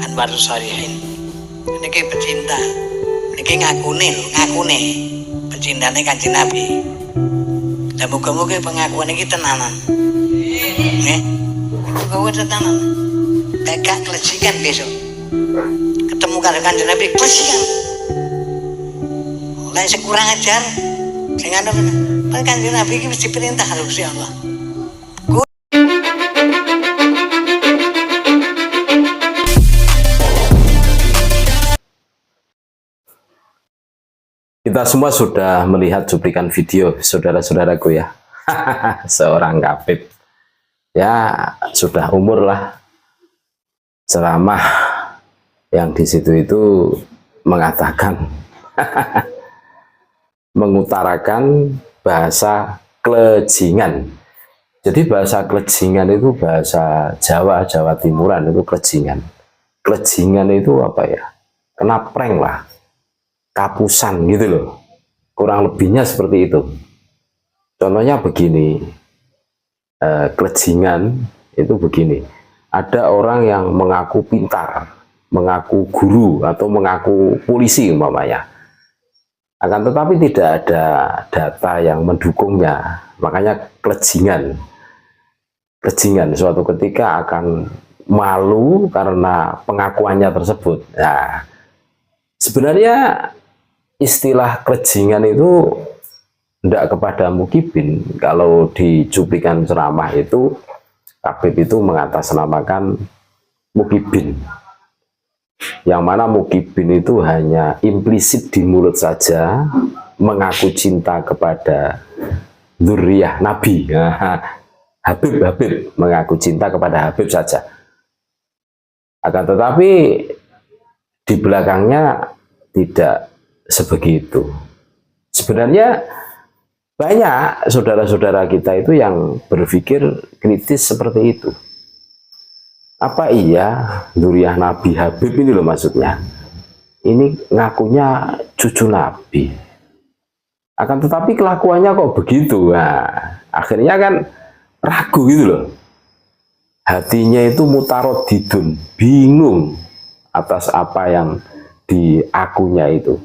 Anwarus Shalihin. Niki pecinta. Niki ngakune pecintane Kanjeng Nabi. Lah muga-muga pengakuan iki tenanan. Nggih. Muga-muga tenanan. Gak klesikan besok. Ketemu karo Kanjeng Nabi klesikan. Lain sekurang ajar. Sing ana kan Kanjeng Nabi iki mesti perintah karo Gusti Allah. Kita semua sudah melihat cuplikan video, saudara-saudaraku ya. Seorang kabid. Ya, sudah umur lah. Ceramah yang di situ itu mengatakan, mengutarakan bahasa klejingan. Jadi bahasa klejingan itu bahasa Jawa Timuran, itu klejingan. Klejingan itu apa ya? Kena prank lah. Kapusan gitu loh, kurang lebihnya seperti itu. Contohnya begini, klejingan itu begini, ada orang yang mengaku pintar, mengaku guru atau mengaku polisi umpamanya, akan tetapi tidak ada data yang mendukungnya, makanya klejingan suatu ketika akan malu karena pengakuannya tersebut. Nah, sebenarnya istilah klejingan itu tidak kepada mukibin. Kalau di cuplikan ceramah itu kabid itu mengatasnamakan mukibin, yang mana mukibin itu hanya implisit di mulut saja, mengaku cinta kepada dzurriyyah Nabi. Habib mengaku cinta kepada Habib saja, akan tetapi di belakangnya tidak sebegitu. Sebenarnya banyak saudara-saudara kita itu yang berpikir kritis seperti itu. Apa iya dzurriyyah Nabi Habib ini loh maksudnya? Ini ngakunya cucu Nabi. Akan tetapi kelakuannya kok begitu. Nah, akhirnya kan ragu gitu loh. Hatinya itu mutarodidun, bingung atas apa yang diakunya itu.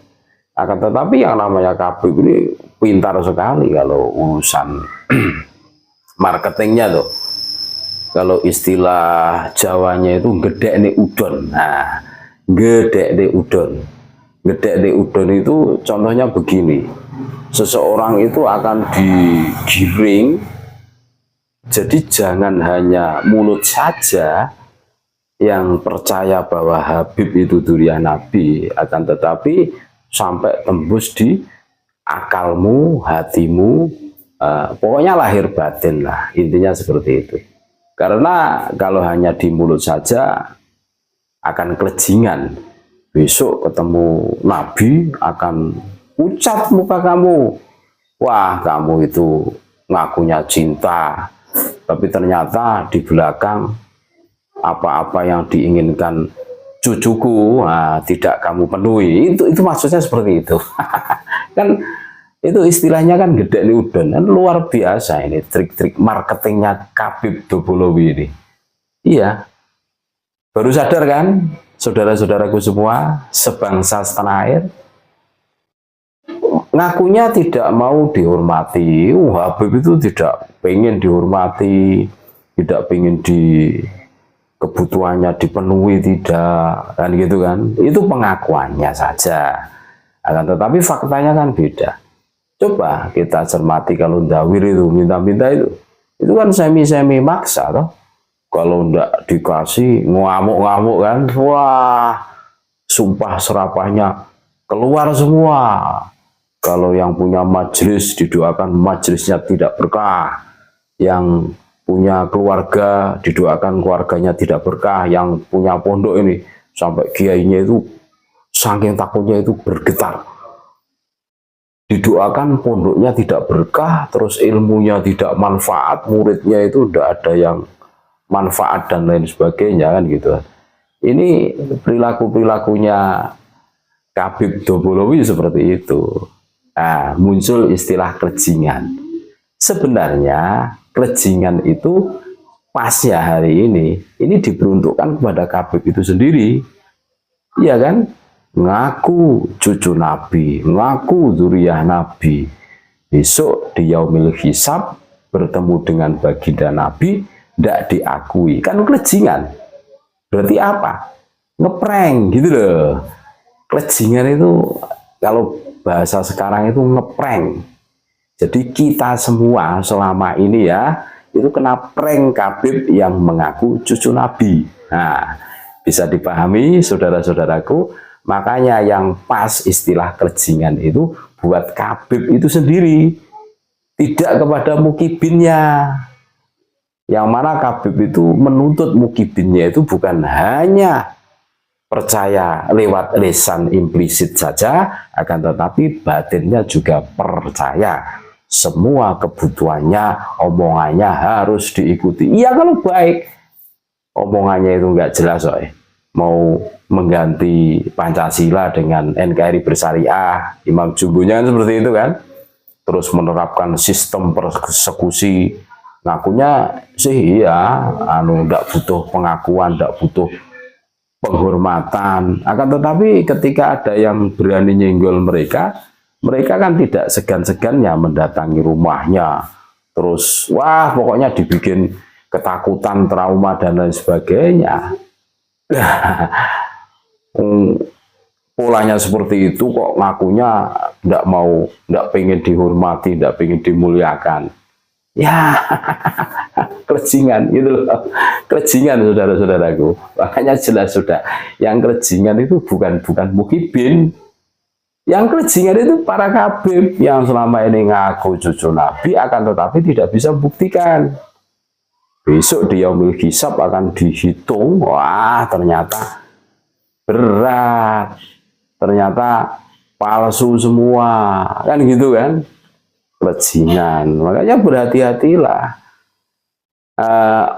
Akan tetapi yang namanya kabid ini pintar sekali kalau urusan marketingnya tuh. Kalau istilah Jawanya itu gedek nih udon. Nah, gedek nih udon itu contohnya begini. Seseorang itu akan digiring. Jadi jangan hanya mulut saja yang percaya bahwa Habib itu dzurriyyah Nabi, akan tetapi sampai tembus di akalmu, hatimu, pokoknya lahir batin lah, intinya seperti itu. Karena kalau hanya di mulut saja akan klejingan, besok ketemu Nabi akan pucat muka kamu, wah kamu itu ngakunya cinta, tapi ternyata di belakang apa-apa yang diinginkan cucuku tidak kamu penuhi. Itu maksudnya seperti itu. Kan itu istilahnya kan gede nih udon, kan luar biasa ini trik-trik marketingnya Kabid Dobolowi ini. Iya, baru sadar kan saudara-saudaraku semua sebangsa setanah air, ngakunya tidak mau dihormati. Habib itu tidak pengen dihormati, tidak pengen kebutuhannya dipenuhi, tidak kan gitu kan. Itu pengakuannya saja, akan tetapi faktanya kan beda. Coba kita cermati kalau dawir itu minta-minta itu kan semi maksa toh. Kalau ndak dikasih ngamuk-ngamuk kan, wah sumpah serapahnya keluar semua. Kalau yang punya majelis didoakan majelisnya tidak berkah, yang punya keluarga didoakan keluarganya tidak berkah, yang punya pondok ini sampai kiainya itu saking takutnya itu bergetar, didoakan pondoknya tidak berkah, terus ilmunya tidak manfaat, muridnya itu tidak ada yang manfaat dan lain sebagainya kan gitu. Ini perilakunya Kabid Dobolowi seperti itu. Nah, muncul istilah klejingan. Sebenarnya klejingan itu pasnya hari ini diperuntukkan kepada Khabib itu sendiri. Iya kan? Ngaku cucu Nabi, ngaku zuriyah Nabi. Besok di yaumil hisab bertemu dengan baginda Nabi, tidak diakui. Kan kelejingan. Berarti apa? Ngeprank gitu loh. Kelejingan itu kalau bahasa sekarang itu ngeprank. Jadi kita semua selama ini ya, itu kena prank Khabib yang mengaku cucu Nabi. Nah, bisa dipahami saudara-saudaraku, makanya yang pas istilah kelejingan itu buat Khabib itu sendiri, tidak kepada mukibinnya. Yang mana Khabib itu menuntut mukibinnya itu bukan hanya percaya lewat lisan implisit saja, akan tetapi batinnya juga percaya. Semua kebutuhannya, omongannya harus diikuti. Iya kalau baik, omongannya itu nggak jelas, mau mengganti Pancasila dengan NKRI bersyariah, Imam Jumbonya kan seperti itu kan, terus menerapkan sistem persekusi, ngakunya sih iya, nggak butuh pengakuan, nggak butuh penghormatan. Akan tetapi ketika ada yang berani nyenggol mereka, mereka kan tidak segan-segannya mendatangi rumahnya, terus wah pokoknya dibikin ketakutan, trauma dan lain sebagainya. Polanya seperti itu kok ngakunya tidak pengen dihormati, tidak pengen dimuliakan. Ya, kelejingan gitu loh. Kelejingan saudara-saudaraku. Makanya jelas sudah, yang kelejingan itu bukan mukibin. Yang kelejingan itu para Khabib yang selama ini ngaku cucu Nabi, akan tetapi tidak bisa buktikan. Besok di yaumil hisab akan dihitung, wah ternyata berat, ternyata palsu semua, kan gitu kan. Kelejingan. Makanya berhati-hatilah.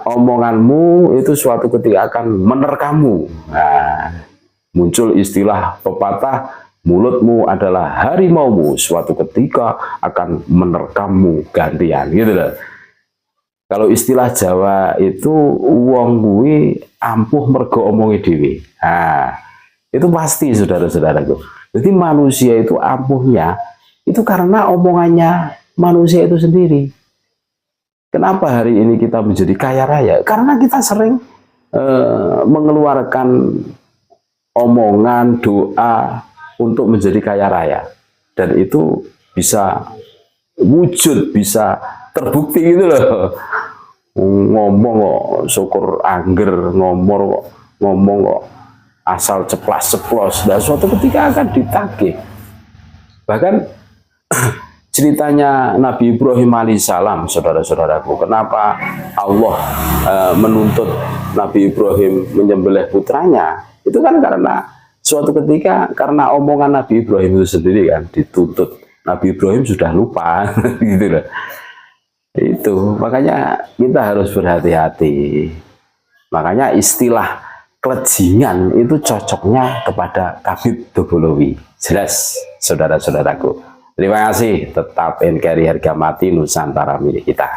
Omonganmu itu suatu ketika akan menerkammu. Nah, muncul istilah pepatah, mulutmu adalah harimaumu, suatu ketika akan menerkammu gantian, gitu loh. Kalau istilah Jawa itu wong kuwi ampuh mergo omongi dhewe. Nah, itu pasti saudara-saudaraku. Jadi manusia itu ampuhnya itu karena omongannya manusia itu sendiri. Kenapa hari ini kita menjadi kaya raya? Karena kita sering mengeluarkan omongan, doa untuk menjadi kaya raya. Dan itu bisa wujud, bisa terbukti gitu loh. Ngomong kok syukur angger, ngomong kok asal ceplas-ceplos. Dan suatu ketika akan ditagih. Bahkan ceritanya Nabi Ibrahim alaihissalam, saudara-saudaraku, kenapa Allah menuntut Nabi Ibrahim menyembelih putranya, itu kan karena suatu ketika, karena omongan Nabi Ibrahim itu sendiri kan dituntut. Nabi Ibrahim sudah lupa gitu loh. Itu makanya kita harus berhati-hati. Makanya istilah kelejingan itu cocoknya kepada Khabib Dobolowi. Jelas saudara-saudaraku. Terima kasih, tetap NKRI harga mati Nusantara milik kita.